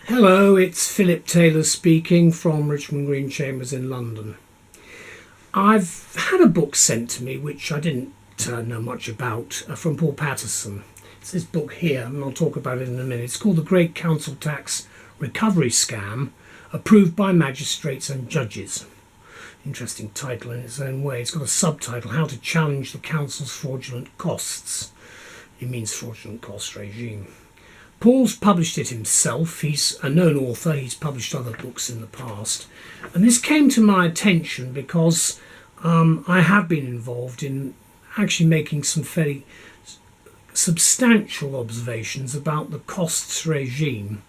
Hello, it's Philip Taylor speaking from Richmond Green Chambers in London. I've had a book sent to me which I didn't know much about from Paul Patterson. It's this book here, and I'll talk about it in a minute. It's called The Great Council Tax Recovery Scam, Approved by Magistrates and Judges. Interesting title in its own way. It's got a subtitle, How to Challenge the Council's Fraudulent Costs. It means fraudulent cost regime. Paul's published it himself. He's a known author. He's published other books in the past. And this came to my attention because I have been involved in actually making some fairly substantial observations about the costs regime,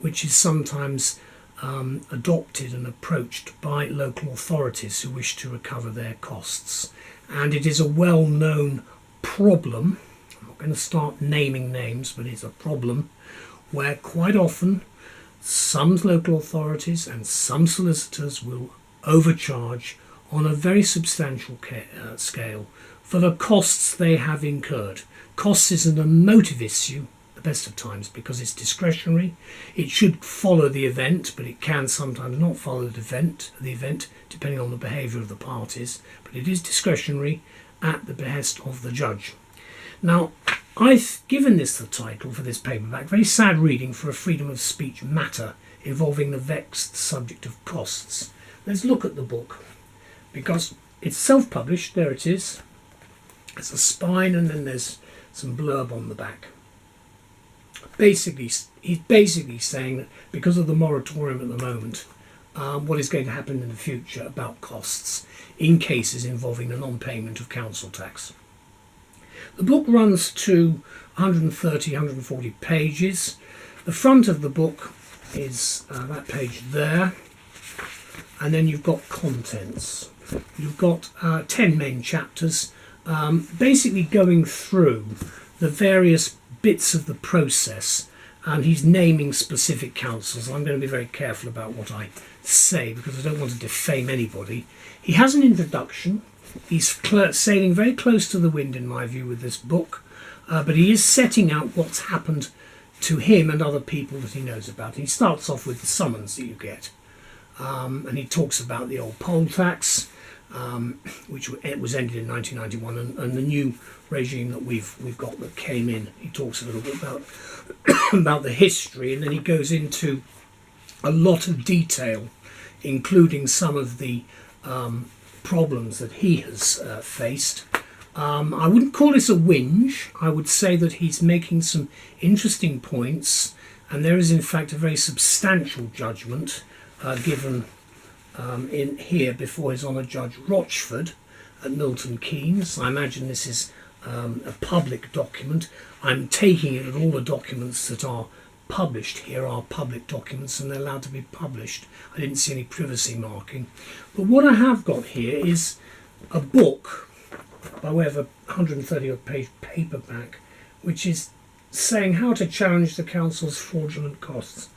which is sometimes adopted and approached by local authorities who wish to recover their costs. And it is a well-known problem. I'm not going to start naming names, but it's a problem where quite often some local authorities and some solicitors will overcharge on a very substantial scale for the costs they have incurred. Costs is an emotive issue the best of times because it's discretionary. It should follow the event, but it can sometimes not follow the event depending on the behaviour of the parties, but it is discretionary at the behest of the judge. Now, I've given this the title for this paperback, very sad reading for a freedom of speech matter involving the vexed subject of costs. Let's look at the book, because it's self-published, there it is. There's a spine and then there's some blurb on the back. He's basically saying that because of the moratorium at the moment, what is going to happen in the future about costs in cases involving the non-payment of council tax. The book runs to 130, 140 pages. The front of the book is that page there, and then you've got contents. You've got 10 main chapters, basically going through the various bits of the process, and he's naming specific councils. I'm going to be very careful about what I say because I don't want to defame anybody. He has an introduction. He's sailing very close to the wind, in my view, with this book, but he is setting out what's happened to him and other people that he knows about. He starts off with the summons that you get, and he talks about the old poll tax, which was ended in 1991, and the new regime that we've got that came in. He talks a little bit about about the history, and then he goes into a lot of detail, including some of the problems that he has faced. I wouldn't call this a whinge. I would say that he's making some interesting points, and there is in fact a very substantial judgment given in here before His Honour Judge Rochford at Milton Keynes. I imagine this is a public document. I'm taking it that all the documents that are published here are public documents and they're allowed to be published. I didn't see any privacy marking. But what I have got here is a book by way of a 130 odd page paperback, which is saying how to challenge the council's fraudulent costs.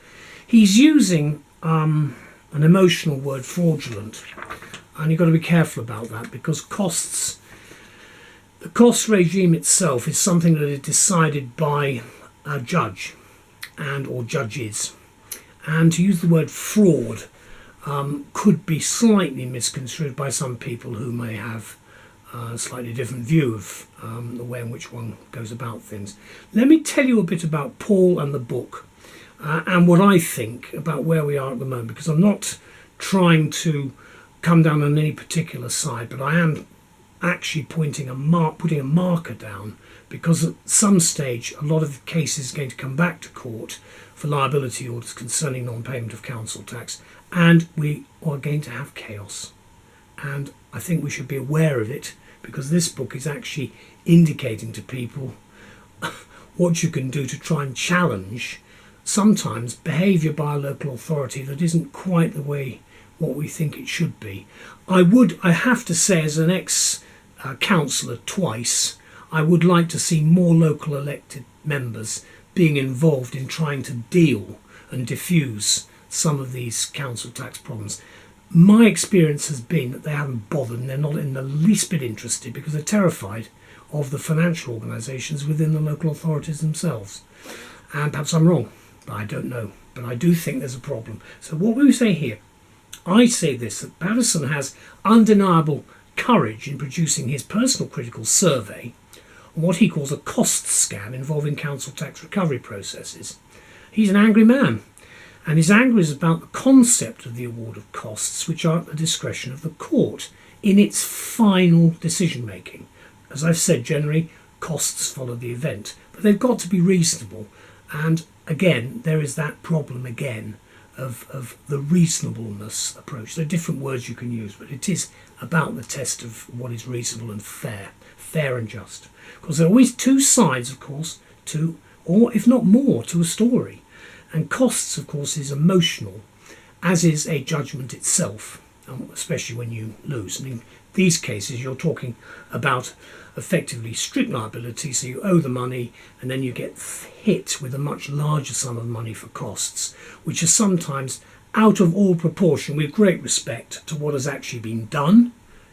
He's using an emotional word, fraudulent, and you've got to be careful about that because the cost regime itself is something that is decided by a judge and or judges, and to use the word fraud could be slightly misconstrued by some people who may have a slightly different view of the way in which one goes about things. Let me tell you a bit about Paul and the book and what I think about where we are at the moment, because I'm not trying to come down on any particular side, but I am actually putting a marker down, because at some stage a lot of cases are going to come back to court for liability orders concerning non-payment of council tax, and we are going to have chaos, and I think we should be aware of it, because this book is actually indicating to people what you can do to try and challenge sometimes behaviour by a local authority that isn't quite the way what we think it should be. I have to say, as an ex-councillor twice, I would like to see more local elected members being involved in trying to deal and diffuse some of these council tax problems. My experience has been that they haven't bothered, and they're not in the least bit interested because they're terrified of the financial organisations within the local authorities themselves. And perhaps I'm wrong, but I don't know. but I do think there's a problem. So what we say here, I say this, that Patterson has undeniable courage in producing his personal critical survey on what he calls a cost scam involving council tax recovery processes. He's an angry man, and his anger is about the concept of the award of costs, which are at the discretion of the court in its final decision making. As I've said, generally costs follow the event, but they've got to be reasonable. And again, there is that problem again of the reasonableness approach. There are different words you can use, but it is about the test of what is reasonable and fair and just. Because there are always two sides, of course, to, or if not more, to a story. And costs, of course, is emotional, as is a judgment itself, especially when you lose. And in these cases, you're talking about effectively strict liability, so you owe the money and then you get hit with a much larger sum of money for costs, which are sometimes out of all proportion, with great respect to what has actually been done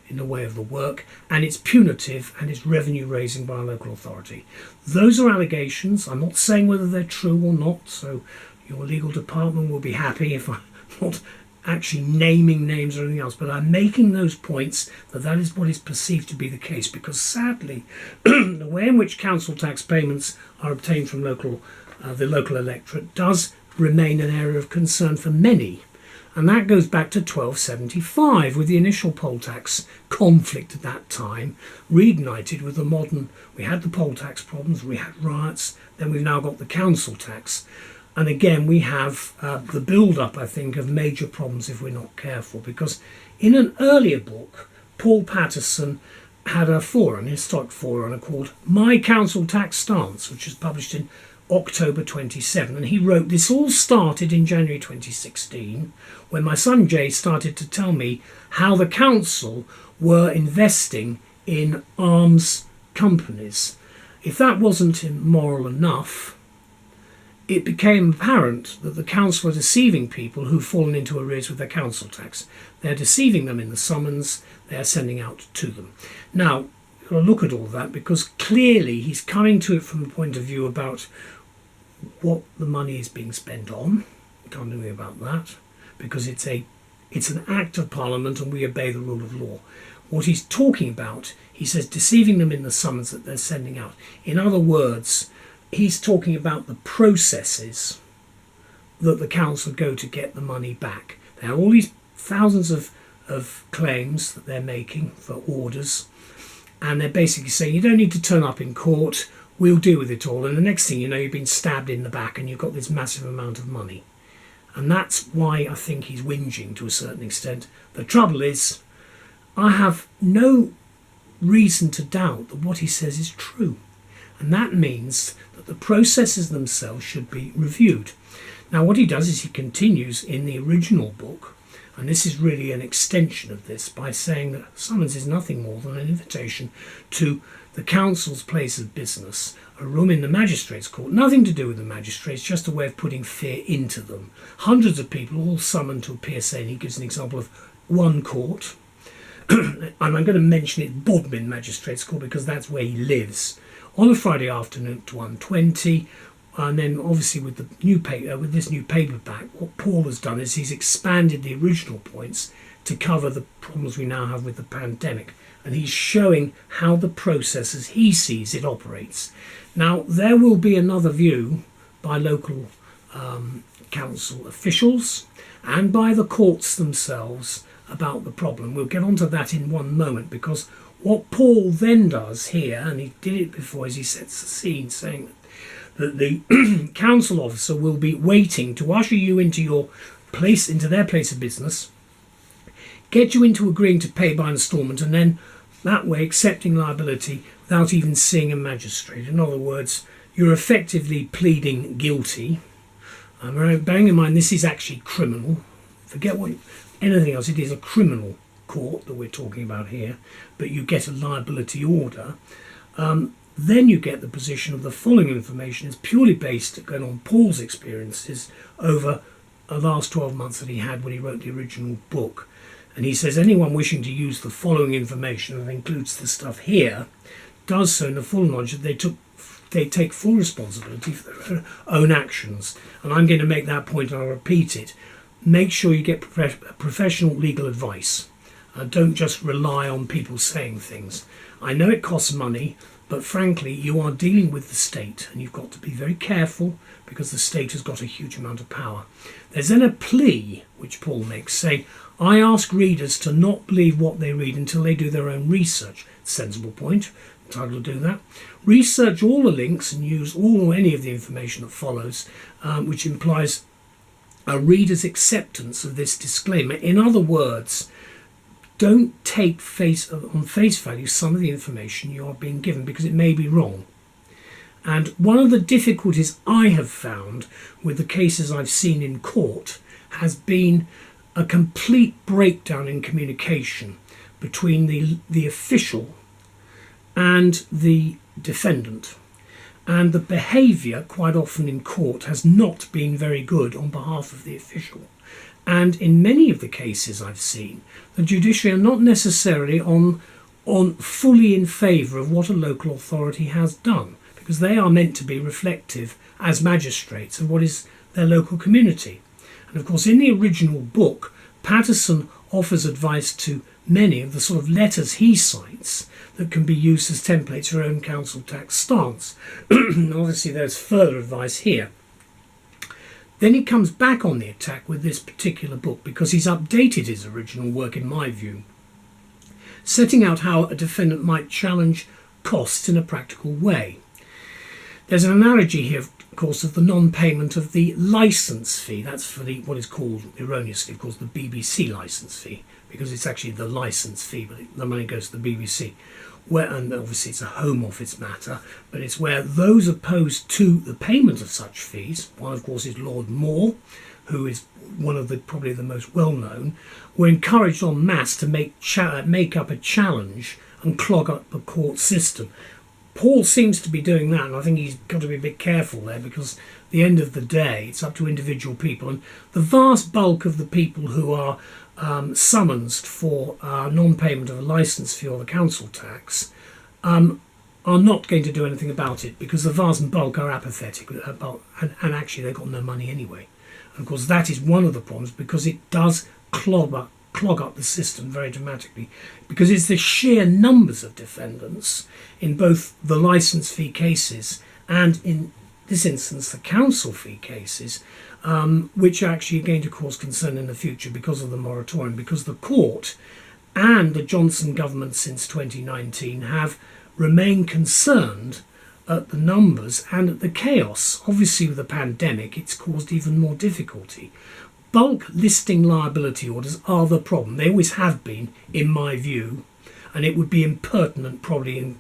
in the way of the work, and it's punitive and it's revenue raising by a local authority. Those are allegations. I'm not saying whether they're true or not, so your legal department will be happy if I'm not actually naming names or anything else, but I'm making those points that is what is perceived to be the case, because sadly the way in which council tax payments are obtained from the local electorate does remain an area of concern for many. And that goes back to 1275 with the initial poll tax conflict at that time, reignited with the modern, we had the poll tax problems, we had riots, then we've now got the council tax. And again, we have the build-up, I think, of major problems if we're not careful. Because in an earlier book, Paul Patterson had a forerunner, historic forerunner, called My Council Tax Stance, which was published in October 27. And he wrote, this all started in January 2016, when my son Jay started to tell me how the council were investing in arms companies. If that wasn't immoral enough, it became apparent that the council were deceiving people who've fallen into arrears with their council tax. They're deceiving them in the summons they're sending out to them. Now, you've got to look at all that, because clearly he's coming to it from the point of view about what the money is being spent on. We can't do anything about that, because it's an act of Parliament and we obey the rule of law. What he's talking about, he says, deceiving them in the summons that they're sending out. In other words, he's talking about the processes that the council go to get the money back. There are all these thousands of claims that they're making for orders, and they're basically saying you don't need to turn up in court, we'll deal with it all. And the next thing you know, you've been stabbed in the back and you've got this massive amount of money. And that's why I think he's whinging to a certain extent. The trouble is, I have no reason to doubt that what he says is true. And that means that the processes themselves should be reviewed. Now what he does is he continues in the original book, and this is really an extension of this, by saying that summons is nothing more than an invitation to the council's place of business, a room in the magistrates' court, nothing to do with the magistrates, just a way of putting fear into them. Hundreds of people all summoned to appear, saying, he gives an example of one court, and I'm going to mention it, Bodmin Magistrates Court, because that's where he lives, on a Friday afternoon at 1:20, and then obviously with the new with this new paperback, what Paul has done is he's expanded the original points to cover the problems we now have with the pandemic, and he's showing how the process as he sees it operates. Now there will be another view by local council officials and by the courts themselves about the problem. We'll get onto that in one moment, because what Paul then does here, and he did it before, is he sets the scene saying that the council officer will be waiting to usher you into your place, into their place of business, get you into agreeing to pay by instalment, and then that way accepting liability without even seeing a magistrate. In other words, you're effectively pleading guilty. Bearing in mind this is actually criminal. Forget anything else, it is a criminal court that we're talking about here, but you get a liability order. Then you get the position of the following information is purely based again on Paul's experiences over the last 12 months that he had when he wrote the original book. And he says anyone wishing to use the following information, that includes the stuff here, does so in the full knowledge that they took they take full responsibility for their own actions. And I'm going to make that point, and I'll repeat it. Make sure you get professional legal advice. Don't just rely on people saying things. I know it costs money, but frankly, you are dealing with the state, and you've got to be very careful because the state has got a huge amount of power. There's then a plea which Paul makes, saying, I ask readers to not believe what they read until they do their own research. Sensible point. Entitled to do that. Research all the links and use all or any of the information that follows, which implies a reader's acceptance of this disclaimer. In other words, don't take on face value some of the information you are being given because it may be wrong. And one of the difficulties I have found with the cases I've seen in court has been a complete breakdown in communication between the official and the defendant. And the behaviour quite often in court has not been very good on behalf of the official. And in many of the cases I've seen, the judiciary are not necessarily on fully in favour of what a local authority has done, because they are meant to be reflective as magistrates of what is their local community. And of course, in the original book, Patterson offers advice to many of the sort of letters he cites that can be used as templates for own council tax stance. Obviously, there's further advice here. Then he comes back on the attack with this particular book because he's updated his original work, in my view, setting out how a defendant might challenge costs in a practical way. There's an analogy here, of course, of the non-payment of the licence fee. That's for what is called, erroneously, of course, the BBC licence fee, because it's actually the licence fee, but the money goes to the BBC. And obviously it's a Home Office matter, but it's where those opposed to the payment of such fees, one of course is Lord Moore, who is one of probably the most well-known, were encouraged en masse to make up a challenge and clog up the court system. Paul seems to be doing that, and I think he's got to be a bit careful there, because at the end of the day it's up to individual people, and the vast bulk of the people who are summoned for non-payment of a licence fee or the council tax are not going to do anything about it, because the vast bulk are apathetic and actually they've got no money anyway. And of course that is one of the problems, because it does clog up the system very dramatically, because it's the sheer numbers of defendants in both the licence fee cases and in this instance the council fee cases, which are actually going to cause concern in the future because of the moratorium, because the court and the Johnson government since 2019 have remained concerned at the numbers and at the chaos. Obviously with the pandemic it's caused even more difficulty. Bulk listing liability orders are the problem. They always have been, in my view, and it would be impertinent probably,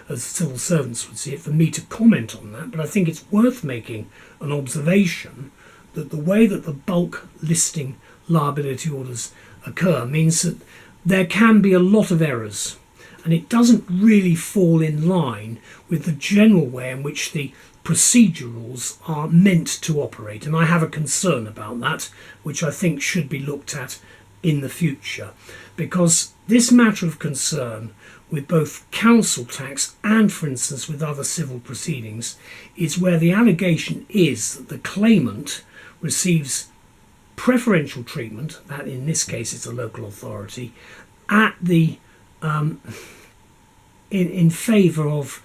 as civil servants would see it, for me to comment on that, but I think it's worth making an observation that the way that the bulk listing liability orders occur means that there can be a lot of errors, and it doesn't really fall in line with the general way in which the procedure rules are meant to operate, and I have a concern about that, which I think should be looked at in the future, because this matter of concern with both council tax and, for instance, with other civil proceedings, is where the allegation is that the claimant receives preferential treatment, that in this case it's a local authority, at the in favour of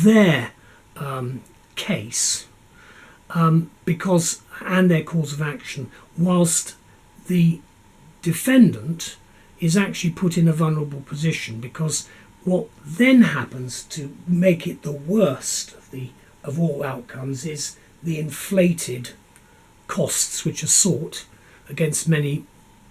their case, because and their cause of action, whilst the defendant is actually put in a vulnerable position, because what then happens to make it the worst of all outcomes is the inflated costs which are sought against many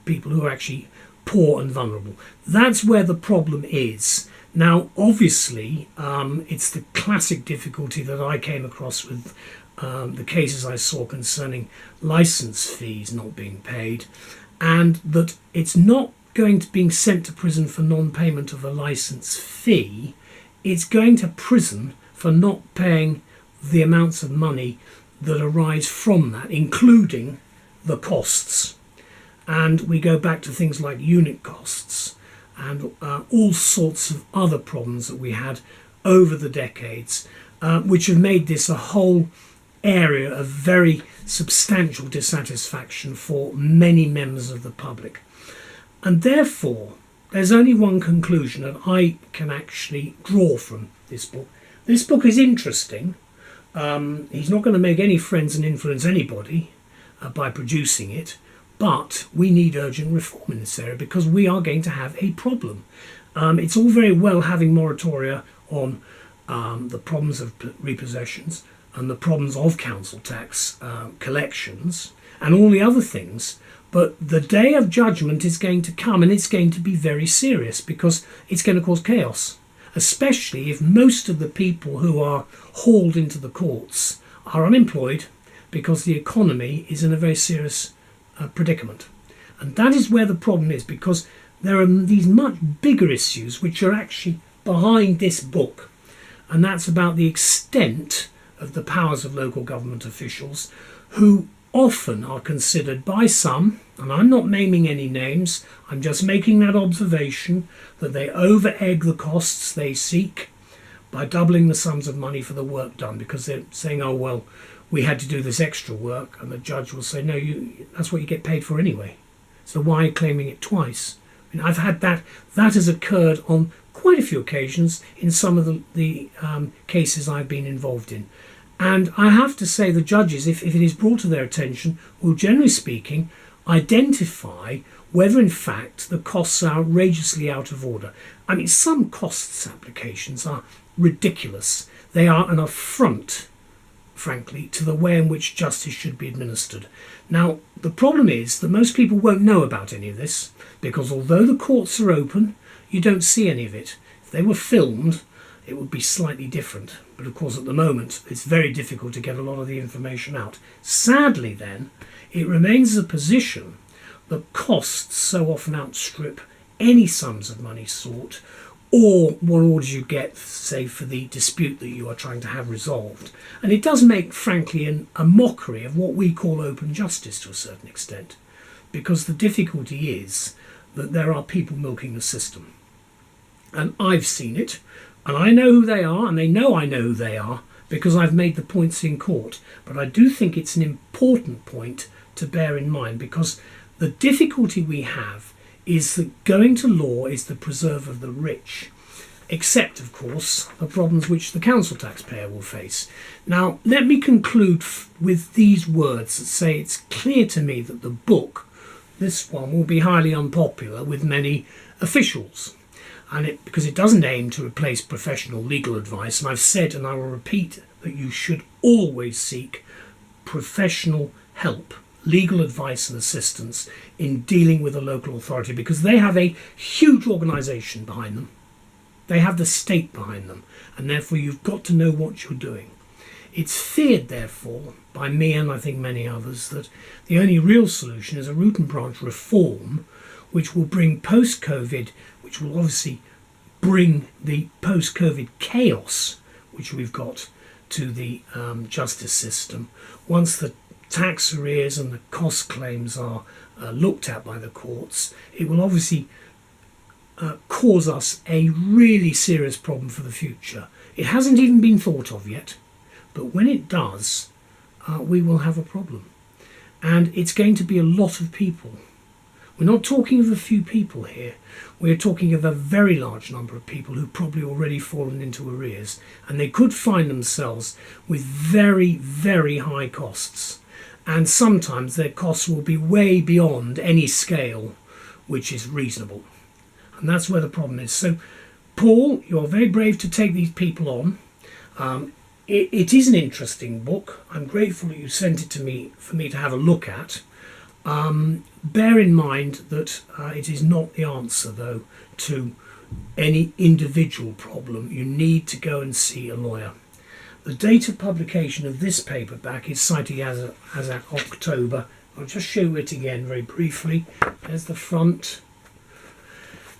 people who are actually poor and vulnerable. That's where the problem is. Now, obviously, it's the classic difficulty that I came across with the cases I saw concerning licence fees not being paid, and that it's not going to being sent to prison for non-payment of a licence fee, it's going to prison for not paying the amounts of money that arise from that, including the costs. And we go back to things like unit costs and all sorts of other problems that we had over the decades. which have made this a whole area of very substantial dissatisfaction for many members of the public. And therefore, there's only one conclusion that I can actually draw from this book. This book is interesting. He's not going to make any friends and influence anybody by producing it, but we need urgent reform in this area because we are going to have a problem. It's all very well having moratoria on the problems of repossessions and the problems of council tax collections and all the other things, but the day of judgment is going to come, and it's going to be very serious because it's going to cause chaos, especially if most of the people who are hauled into the courts are unemployed because the economy is in a very serious predicament. And that is where the problem is, because there are these much bigger issues which are actually behind this book, and that's about the extent of the powers of local government officials, who often are considered by some, and I'm not naming any names, I'm just making that observation, that they over-egg the costs they seek by doubling the sums of money for the work done, because they're saying, oh well, we had to do this extra work, and the judge will say, no, that's what you get paid for anyway, so why are you claiming it twice? I mean, I've had that has occurred on quite a few occasions in some of the cases I've been involved in. And I have to say the judges, if it is brought to their attention, will generally speaking identify whether in fact the costs are outrageously out of order. I mean, some costs applications are ridiculous. They are an affront, frankly, to the way in which justice should be administered. Now, the problem is that most people won't know about any of this, because although the courts are open, you don't see any of it. If they were filmed, it would be slightly different. But of course, at the moment, it's very difficult to get a lot of the information out. Sadly, then, it remains a position that costs so often outstrip any sums of money sought, or what orders you get, say, for the dispute that you are trying to have resolved. And it does make, frankly, a mockery of what we call open justice to a certain extent, because the difficulty is that there are people milking the system. And I've seen it, and I know who they are, and they know I know who they are, because I've made the points in court. But I do think it's an important point to bear in mind, because the difficulty we have is that going to law is the preserve of the rich, except, of course, the problems which the council taxpayer will face. Now, let me conclude with these words that say it's clear to me that the book, this one, will be highly unpopular with many officials, and because it doesn't aim to replace professional legal advice. And I've said, and I will repeat, that you should always seek professional help, legal advice and assistance in dealing with a local authority, because they have a huge organisation behind them. They have the state behind them, and therefore you've got to know what you're doing. It's feared, therefore, by me and I think many others, that the only real solution is a root and branch reform, which will bring post-COVID, which will obviously bring the post-COVID chaos which we've got to the justice system. Once the tax arrears and the cost claims are looked at by the courts, it will obviously cause us a really serious problem for the future. It hasn't even been thought of yet, but when it does, we will have a problem. And it's going to be a lot of people. We're not talking of a few people here. We're talking of a very large number of people who've probably already fallen into arrears, and they could find themselves with very, very high costs. And sometimes their costs will be way beyond any scale which is reasonable. And that's where the problem is. So, Paul, you're very brave to take these people on. It is an interesting book. I'm grateful that you sent it to me for me to have a look at. Bear in mind that it is not the answer, though, to any individual problem. You need to go and see a lawyer. The date of publication of this paperback is cited as at October. I'll just show it again very briefly. There's the front.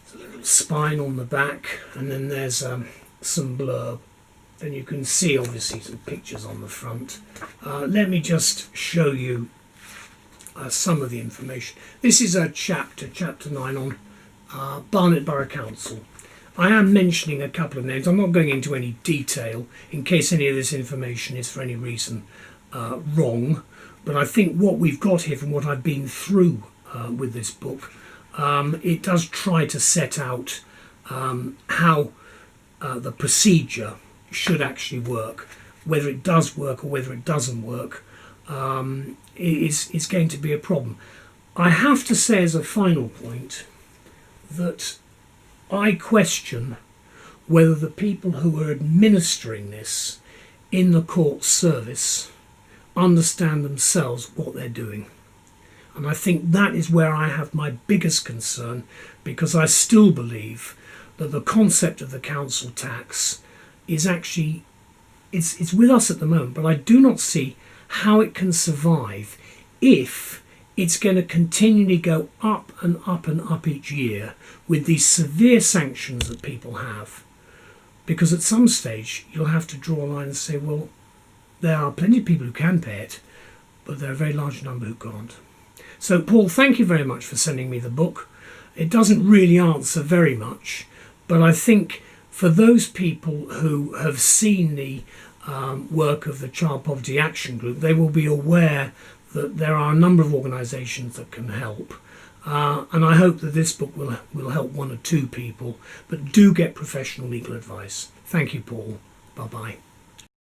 There's a little spine on the back, and then there's some blurb. Then you can see, obviously, some pictures on the front. Let me just show you some of the information. This is a chapter 9 on Barnet Borough Council. I am mentioning a couple of names. I'm not going into any detail in case any of this information is for any reason wrong. But I think what we've got here from what I've been through with this book, it does try to set out how the procedure should actually work. Whether it does work or whether it doesn't work is going to be a problem. I have to say as a final point that I question whether the people who are administering this in the court service understand themselves what they're doing. And I think that is where I have my biggest concern, because I still believe that the concept of the council tax is actually, it's with us at the moment, but I do not see how it can survive if it's going to continually go up and up and up each year with these severe sanctions that people have. Because at some stage you'll have to draw a line and say, well, there are plenty of people who can pay it, but there are a very large number who can't. So Paul, thank you very much for sending me the book. It doesn't really answer very much, but I think for those people who have seen the work of the Child Poverty Action Group, they will be aware that there are a number of organisations that can help. And I hope that this book will help one or two people, but do get professional legal advice. Thank you, Paul. Bye-bye.